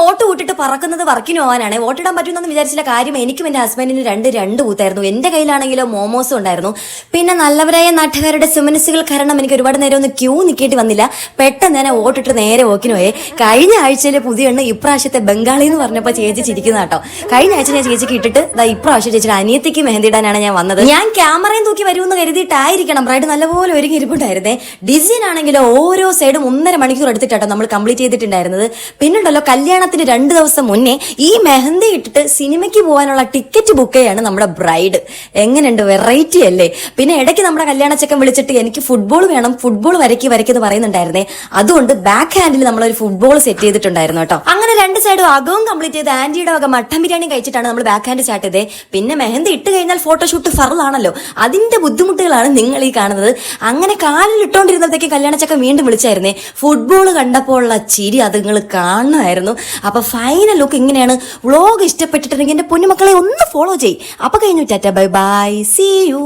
ഓട്ട് കൂട്ടിട്ട് പറക്കുന്നത് വർക്കിന് പോകാനാണ്. ഓട്ടിടാൻ പറ്റുമെന്ന് വിചാരിച്ചില്ല. കാര്യം എനിക്കും എന്റെ ഹസ്ബൻഡിന് രണ്ട് കൂത്തായിരുന്നു. എന്റെ കയ്യിലാണെങ്കിലോ മോമോസും ഉണ്ടായിരുന്നു. പിന്നെ നല്ലവരായ നാട്ടുകാരുടെ സുമനസ്സുകൾ കാരണം എനിക്ക് ഒരുപാട് നേരം ഒന്ന് ക്യൂ നിൽക്കേണ്ടി വന്നില്ല. പെട്ടെന്ന് ഞാൻ ഓട്ടിട്ട് നേരെ വോക്കിന് പോയേ. കഴിഞ്ഞ ആഴ്ചയിലെ പുതിയ എണ്ണം ഇപ്രാവശ്യത്തെ ബംഗാളി എന്ന് പറഞ്ഞപ്പോൾ ചേച്ചി ചിരിക്കുന്ന കേട്ടോ. കഴിഞ്ഞ ആഴ്ച ഞാൻ ചേച്ചിക്ക് ഇട്ടിട്ട് ഇപ്രാവശ്യം ചേച്ചിയുടെ അനിയത്തിക്ക് മെഹന്തി ഇടാനാണ് ഞാൻ വന്നത്. ഞാൻ ക്യാമറയും തൂക്കി വരുമെന്ന് കരുതിയിട്ടായിരിക്കണം. ബ്രൈഡ് നല്ലപോലെ ഒരുങ്ങി ഇരിപ്പുണ്ടായിരുന്നേ. ഡിസൈൻ ആണെങ്കിലോ ഓരോ സൈഡും 1.5 മണിക്കൂർ എടുത്തിട്ടാട്ടോ നമ്മൾ കംപ്ലീറ്റ് ചെയ്തിട്ടുണ്ടായിരുന്നത്. പിന്നുണ്ടല്ലോ കല്യാണത്തിന് 2 ദിവസം മുന്നേ ഈ മെഹന്തി ഇട്ടിട്ട് സിനിമയ്ക്ക് പോകാനുള്ള ടിക്കറ്റ് ബുക്ക് ചെയ്യാണ് നമ്മുടെ ബ്രൈഡ്. എങ്ങനെയുണ്ട്, വെറൈറ്റി അല്ലേ? പിന്നെ ഇടയ്ക്ക് നമ്മുടെ കല്യാണച്ചക്കൻ വിളിച്ചിട്ട് എനിക്ക് ഫുട്ബോൾ വേണം, ഫുട്ബോൾ വരയ്ക്കെന്ന് പറയുന്നുണ്ടായിരുന്നേ. അതുകൊണ്ട് ബാക്ക് ഹാൻഡിൽ നമ്മളൊരു ഫുട്ബോൾ സെറ്റ് ചെയ്തിട്ടുണ്ടായിരുന്നു കേട്ടോ. അങ്ങനെ 2 സൈഡും അകവും കംപ്ലീറ്റ് ചെയ്ത് ആന്റിയുടെ വക മട്ടൻ ബിരിയാണി കഴിച്ചിട്ടാണ് നമ്മൾ ബാക്ക് ഹാൻഡ് സ്റ്റാർട്ട് ചെയ്തത്. പിന്നെ മെഹന്തി ഇട്ട് കഴിഞ്ഞാൽ ഫോട്ടോഷൂട്ട് ഫറലാണല്ലോ. അതിന്റെ ബുദ്ധിമുട്ടുകളാണ് നിങ്ങൾ ഈ കാണുന്നത്. അങ്ങനെ കാലിൽ ഇട്ടോണ്ടിരുന്നപ്പോഴത്തേക്ക് കല്യാണച്ചക്കൻ വീണ്ടും വിളിച്ചായിരുന്നേ. ഫുട്ബോൾ കണ്ടപ്പോൾ ഉള്ള ചിരി അത് നിങ്ങൾ കാണുമായിരുന്നു. അപ്പൊ ഫൈനൽ ലുക്ക് ഇങ്ങനെയാണ്. വ്ളോഗ് ഇഷ്ടപ്പെട്ടിട്ടുണ്ടെങ്കിൽ എന്റെ പൊന്നുമക്കളെ ഒന്ന് ഫോളോ ചെയ്യും. അപ്പൊ കഴിഞ്ഞു. Tata, bye bye, see U.